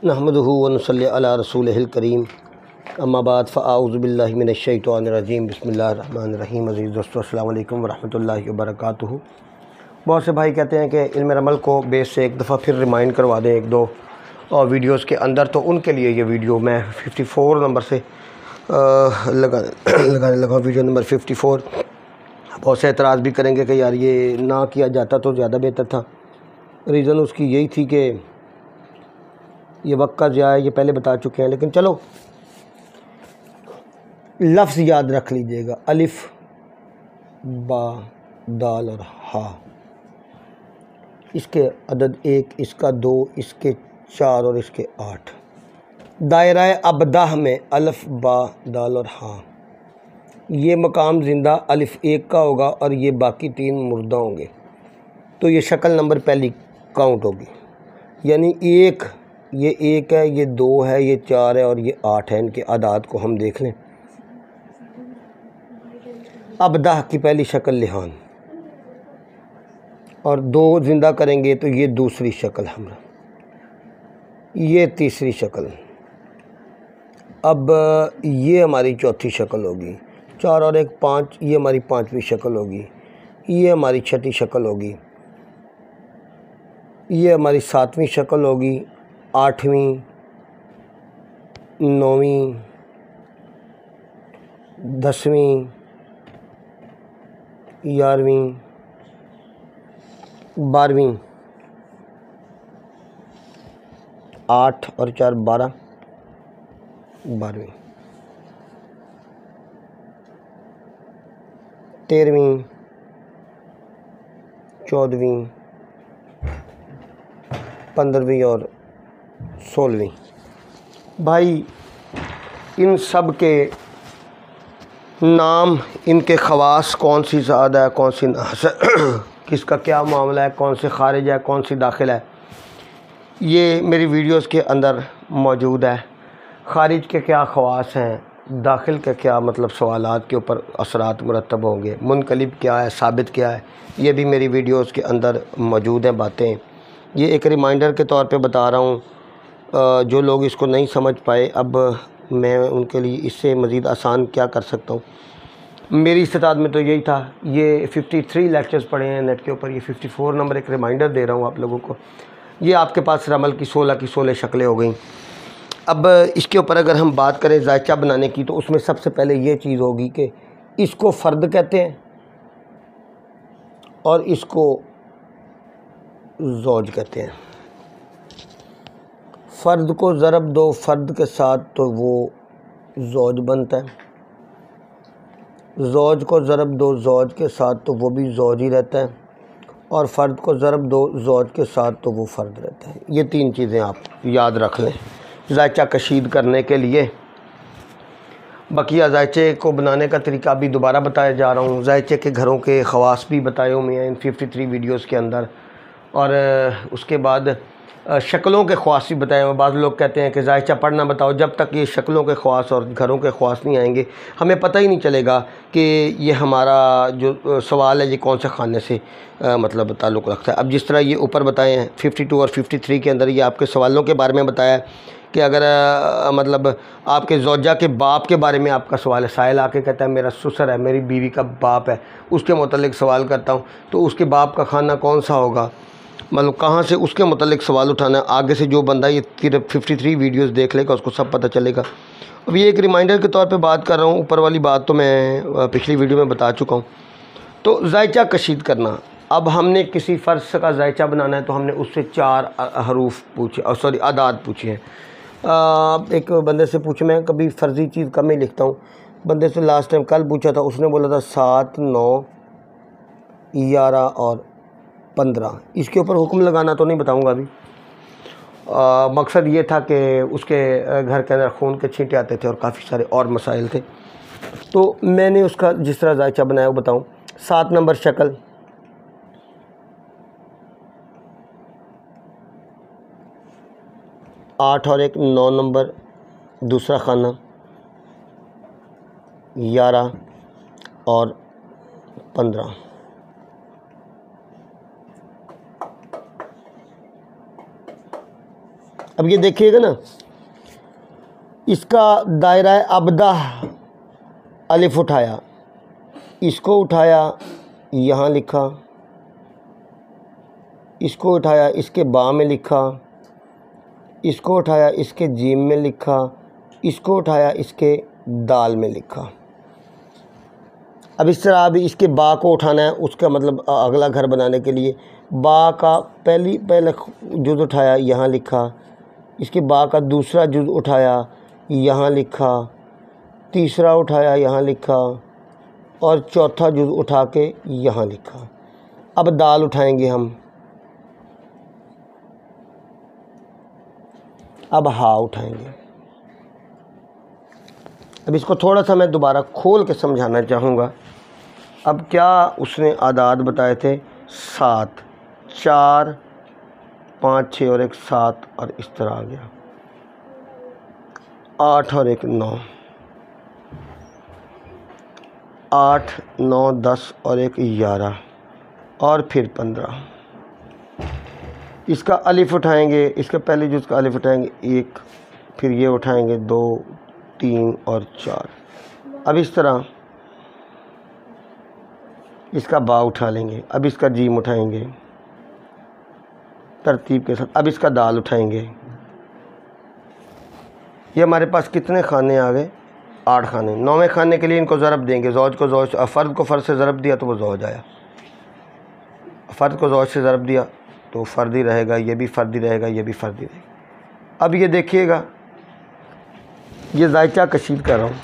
نحمدہ ونصلی علی رسولہ الکریم اما بعد فاعوذ باللہ من الشیطان الرجیم بسم اللہ الرحمن الرحیم۔ عزیز دوستو السلام علیکم ورحمۃ اللہ وبرکاتہ۔ بہت سے بھائی کہتے ہیں کہ علم رمل کو بیس سے ایک دفعہ پھر ریمائنڈ کروا دیں ایک دو ویڈیوز کے اندر، تو ان کے لیے یہ ویڈیو میں 54 نمبر سے لگانے لگا، ویڈیو نمبر 54۔ بہت سے اعتراض بھی کریں گے کہ یار یہ نہ کیا جاتا تو زیادہ بہتر تھا۔ ریزن اس کی یہی تھی کہ یہ وقت کا ضیاع ہے، یہ پہلے بتا چکے ہیں، لیکن چلو لفظ یاد رکھ لیجئے گا، الف با دال اور ہا، اس کے عدد 1، اس کا 2، اس کے 4 اور اس کے 8۔ دائرہ ابدہ میں الف با دال اور ہا، یہ مقام زندہ الف 1 کا ہوگا اور یہ باقی 3 مردہ ہوں گے، تو یہ شکل نمبر پہلی کاؤنٹ ہوگی، یعنی یہ 1 ہے، یہ 2 ہے، یہ 4 ہے اور یہ 8 ہے۔ ان کے اعداد کو ہم دیکھ لیں۔ ابدہ کی پہلی شکل لحان، اور 2 زندہ کریں گے تو یہ دوسری شکل ہمارا، یہ تیسری شکل، اب یہ ہماری چوتھی شکل ہوگی، 4 اور 1 5، یہ ہماری 5ویں شکل ہوگی، یہ ہماری 6ٹھی شکل ہوگی، یہ ہماری 7ویں شکل ہوگی، 8ویں، 9ویں، 10ویں، 11ویں، 12ویں، 8 اور 4 12، 12ویں، 13ویں، 14ویں، 15ویں اور 16ویں۔ بھائی ان سب کے نام، ان کے خواص، کون سی زیادہ ہے کون سی ناقص ہے، کس کا کیا معاملہ ہے، کون سے خارج ہے کون سی داخل ہے، یہ میری ویڈیوز کے اندر موجود ہے۔ خارج کے کیا خواص ہیں، داخل کے کیا مطلب سوالات کے اوپر اثرات مرتب ہوں گے، منقلب کیا ہے، ثابت کیا ہے، یہ بھی میری ویڈیوز کے اندر موجود ہیں باتیں۔ یہ ایک ریمائنڈر کے طور پہ بتا رہا ہوں، جو لوگ اس کو نہیں سمجھ پائے، اب میں ان کے لیے اس سے مزید آسان کیا کر سکتا ہوں۔ میری استطاعت میں تو یہی تھا۔ یہ 53 لیکچرز پڑھے ہیں نیٹ کے اوپر، یہ 54 نمبر ایک ریمائنڈر دے رہا ہوں آپ لوگوں کو۔ یہ آپ کے پاس رمل کی 16 کی 16 شکلیں ہو گئیں۔ اب اس کے اوپر اگر ہم بات کریں ذائچہ بنانے کی، تو اس میں سب سے پہلے یہ چیز ہوگی کہ اس کو فرد کہتے ہیں اور اس کو زوج کہتے ہیں۔ فرد کو ضرب دو فرد کے ساتھ تو وہ زوج بنتا ہے، زوج کو ضرب دو زوج کے ساتھ تو وہ بھی زوج ہی رہتا ہے، اور فرد کو ضرب دو زوج کے ساتھ تو وہ فرد رہتا ہے۔ یہ 3 چیزیں آپ یاد رکھ لیں ذائچہ کشید کرنے کے لیے۔ بقیہ ذائچے کو بنانے کا طریقہ بھی دوبارہ بتایا جا رہا ہوں، ذائچے کے گھروں کے خواص بھی بتائے ہوئے ہیں ان 53 ویڈیوز کے اندر، اور اس کے بعد شکلوں کے خواص بھی بتائے ہوئے۔ بعض لوگ کہتے ہیں کہ ذائچہ پڑھنا بتاؤ، جب تک یہ شکلوں کے خواص اور گھروں کے خواص نہیں آئیں گے ہمیں پتہ ہی نہیں چلے گا کہ یہ ہمارا جو سوال ہے یہ کون سے خانے سے مطلب تعلق رکھتا ہے۔ اب جس طرح یہ اوپر بتائے ہیں 52 اور 53 کے اندر، یہ آپ کے سوالوں کے بارے میں بتایا ہے کہ اگر مطلب آپ کے زوجہ کے باپ کے بارے میں آپ کا سوال ہے، سائل آ کے کہتا ہے میرا سسر ہے، میری بیوی کا باپ ہے، اس کے متعلق سوال کرتا ہوں، تو اس کے باپ کا خانہ کون سا ہوگا، مطلب کہاں سے اس کے متعلق سوال اٹھانا ہے۔ آگے سے جو بندہ یہ 53 ویڈیوز دیکھ لے گا اس کو سب پتہ چلے گا۔ اب یہ ایک ریمائنڈر کے طور پہ بات کر رہا ہوں، اوپر والی بات تو میں پچھلی ویڈیو میں بتا چکا ہوں۔ تو ذائچہ کشید کرنا، اب ہم نے کسی فرض کا ذائچہ بنانا ہے تو ہم نے اس سے 4 حروف پوچھے، اعداد پوچھے ہیں۔ ایک بندے سے پوچھا، میں کبھی فرضی چیز کم ہی لکھتا ہوں، بندے سے لاسٹ ٹائم کل پوچھا تھا، اس نے بولا تھا 7 9 11 اور 15۔ اس کے اوپر حکم لگانا تو نہیں بتاؤں گا ابھی، مقصد یہ تھا کہ اس کے گھر کے اندر خون کے چھینٹے آتے تھے اور کافی سارے اور مسائل تھے، تو میں نے اس کا جس طرح ذائچہ بنایا وہ بتاؤں۔ 7 نمبر شکل، 8 اور 1 9 نمبر دوسرا خانہ، 11 اور 15۔ اب یہ دیکھیے گا نا، اس کا دائرہ ابدہ الف اٹھایا، اس کو اٹھایا یہاں لکھا، اس کو اٹھایا اس کے با میں لکھا، اس کو اٹھایا اس کے جیم میں لکھا، اس کو اٹھایا اس کے دال میں لکھا۔ اب اس طرح ابھی اس کے با کو اٹھانا ہے، اس کا مطلب اگلا گھر بنانے کے لیے با کا پہلا جز اٹھایا یہاں لکھا، اس کے با کا دوسرا جز اٹھایا یہاں لکھا، تیسرا اٹھایا یہاں لکھا، اور چوتھا جز اٹھا کے یہاں لکھا۔ اب دال اٹھائیں گے ہم، اب ہا اٹھائیں گے۔ اب اس کو تھوڑا سا میں دوبارہ کھول کے سمجھانا چاہوں گا۔ اب کیا اس نے اعداد بتائے تھے؟ 7، 4، 5، 6 اور 1 7، اور اس طرح آ گیا 8 اور 1 9، 8 9 10 اور 1 11، اور پھر 15۔ اس کا الف اٹھائیں گے، اس کے پہلے جز کا الف اٹھائیں گے 1، پھر یہ اٹھائیں گے 2 3 اور 4۔ اب اس طرح اس کا با اٹھا لیں گے، اب اس کا جیم اٹھائیں گے ترتیب کے ساتھ، اب اس کا دال اٹھائیں گے۔ یہ ہمارے پاس کتنے کھانے آ گئے؟ 8 کھانے۔ 9ویں کھانے کے لیے ان کو ضرب دیں گے، زوج کو زوج، فرد کو فرد سے ضرب دیا تو وہ زوج آیا، فرد کو زوج سے ضرب دیا تو فرد ہی رہے گا، یہ بھی فرد ہی رہے گا، یہ بھی فرد ہی رہے گا۔ اب یہ دیکھیے گا، یہ ذائچہ کشید کر رہا ہوں،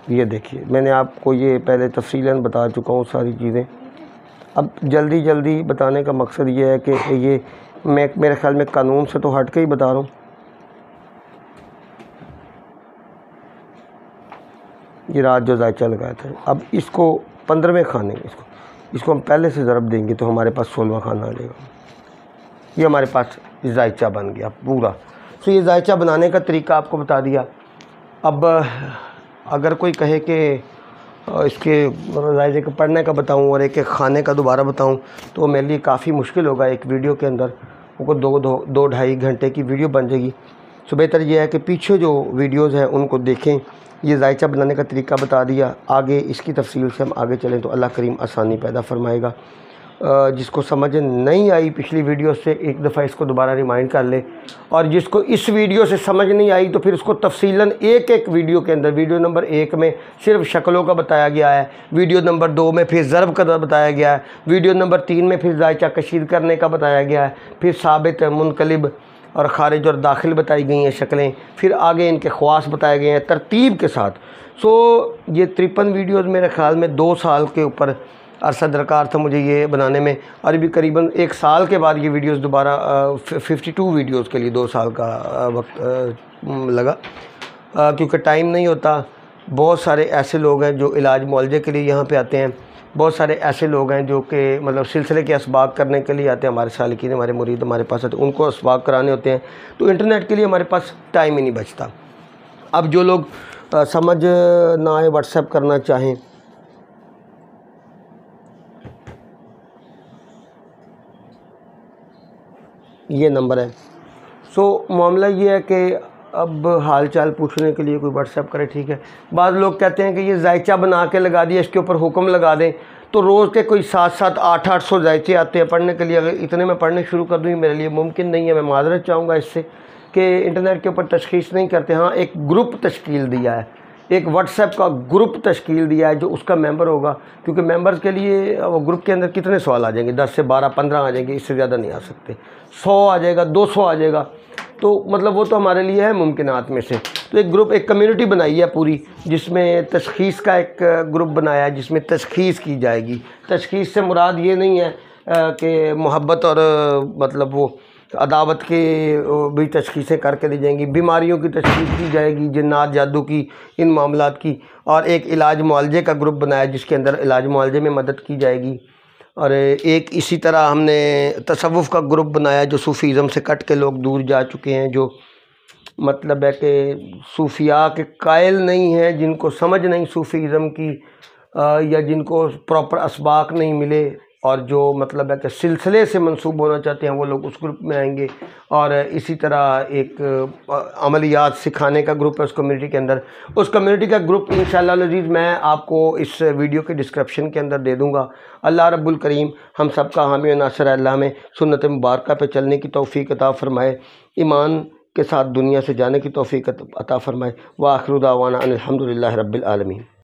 یہ دیکھیے میں نے آپ کو یہ پہلے تفصیلاً بتا چکا ہوں ساری چیزیں۔ اب جلدی جلدی بتانے کا مقصد یہ ہے کہ یہ میں میرے خیال میں قانون سے تو ہٹ کے ہی بتا رہا ہوں۔ یہ رات جو ذائچہ لگایا تھا، اب اس کو 15ویں کھانے میں اس کو ہم پہلے سے ضرب دیں گے تو ہمارے پاس 16واں کھانا آ جائے گا۔ یہ ہمارے پاس ذائچہ بن گیا پورا۔ تو یہ ذائچہ بنانے کا طریقہ آپ کو بتا دیا۔ اب اگر کوئی کہے کہ اس کے ذائچے کو پڑھنے کا بتاؤں اور ایک کھانے کا دوبارہ بتاؤں تو میرے لیے کافی مشکل ہوگا ایک ویڈیو کے اندر، وہ 2-2.5 گھنٹے کی ویڈیو بن جائے گی۔ سو بہتر یہ ہے کہ پیچھے جو ویڈیوز ہیں ان کو دیکھیں۔ یہ ذائچہ بنانے کا طریقہ بتا دیا، آگے اس کی تفصیل سے ہم آگے چلیں تو اللہ کریم آسانی پیدا فرمائے گا۔ جس کو سمجھ نہیں آئی پچھلی ویڈیو سے ایک دفعہ اس کو دوبارہ ریمائنڈ کر لے، اور جس کو اس ویڈیو سے سمجھ نہیں آئی تو پھر اس کو تفصیلاً ایک ویڈیو کے اندر، ویڈیو نمبر 1 میں صرف شکلوں کا بتایا گیا ہے، ویڈیو نمبر 2 میں پھر ضرب کا بتایا گیا ہے، ویڈیو نمبر 3 میں پھر ذائچہ کشید کرنے کا بتایا گیا ہے، پھر ثابت، منقلب اور خارج اور داخل بتائی گئی ہیں شکلیں، پھر آگے ان کے خواص بتائے گئے ہیں ترتیب کے ساتھ۔ سو یہ 53 ویڈیوز میرے خیال میں 2 سال کے اوپر عرصہ درکار تھا مجھے یہ بنانے میں، اور بھی قریباً 1 سال کے بعد یہ ویڈیوز دوبارہ 52 ویڈیوز کے لیے 2 سال کا وقت لگا، کیونکہ ٹائم نہیں ہوتا۔ بہت سارے ایسے لوگ ہیں جو علاج معالجے کے لیے یہاں پہ آتے ہیں، بہت سارے ایسے لوگ ہیں جو کہ مطلب سلسلے کے اسباق کرنے کے لیے آتے ہیں، ہمارے سالکین، ہمارے مرید ہمارے پاس آتے ہیں، ان کو اسباق کرانے ہوتے ہیں، تو انٹرنیٹ کے لیے ہمارے پاس ٹائم ہی نہیں بچتا۔ اب جو لوگ سمجھ نہ آئے واٹس ایپ کرنا چاہیں، یہ نمبر ہے۔ سو معاملہ یہ ہے کہ اب حال چال پوچھنے کے لیے کوئی واٹس ایپ کرے، ٹھیک ہے۔ بعض لوگ کہتے ہیں کہ یہ ذائچہ بنا کے لگا دیا، اس کے اوپر حکم لگا دیں تو روز کے کوئی 700 800 ذائچے آتے ہیں پڑھنے کے لیے، اگر اتنے میں پڑھنے شروع کر دوں یہ میرے لیے ممکن نہیں ہے۔ میں معذرت چاہوں گا اس سے کہ انٹرنیٹ کے اوپر تشخیص نہیں کرتے۔ ہاں ایک گروپ تشکیل دیا ہے، ایک واٹس ایپ کا گروپ تشکیل دیا ہے جو اس کا ممبر ہوگا، کیونکہ ممبرز کے لیے وہ گروپ کے اندر کتنے سوال آ جائیں گے؟ 10 سے 12 15 آ جائیں گے، اس سے زیادہ نہیں آ سکتے۔ 100 آ جائے گا، 200 آ جائے گا، تو مطلب وہ تو ہمارے لیے ہے ممکنات میں سے۔ تو ایک گروپ، ایک کمیونٹی بنائی ہے پوری، جس میں تشخیص کا ایک گروپ بنایا ہے جس میں تشخیص کی جائے گی۔ تشخیص سے مراد یہ نہیں ہے کہ محبت اور مطلب وہ عداوت کے بھی تشخیصیں کر کے دی جائیں گی، بیماریوں کی تشخیص کی جائے گی، جنات جادو کی، ان معاملات کی، اور ایک علاج معالجے کا گروپ بنایا جس کے اندر علاج معالجے میں مدد کی جائے گی، اور ایک اسی طرح ہم نے تصوف کا گروپ بنایا جو صوفیزم سے کٹ کے لوگ دور جا چکے ہیں، جو مطلب ہے کہ صوفیاء کے قائل نہیں ہیں، جن کو سمجھ نہیں صوفیزم کی، یا جن کو پراپر اسباق نہیں ملے، اور جو مطلب ہے کہ سلسلے سے منسوب ہونا چاہتے ہیں وہ لوگ اس گروپ میں آئیں گے، اور اسی طرح ایک عملیات سکھانے کا گروپ ہے اس کمیونٹی کے اندر. اس کمیونٹی کا گروپ انشاءاللہ العزیز میں آپ کو اس ویڈیو کے ڈسکرپشن کے اندر دے دوں گا. اللہ رب الکریم ہم سب کا حامی و ناصر ہے. اللہ میں سنت مبارکہ پہ چلنے کی توفیق عطا فرمائے، ایمان کے ساتھ دنیا سے جانے کی توفیق عطا فرمائے. وآخر دعوانا ان الحمدللہ رب العالمین.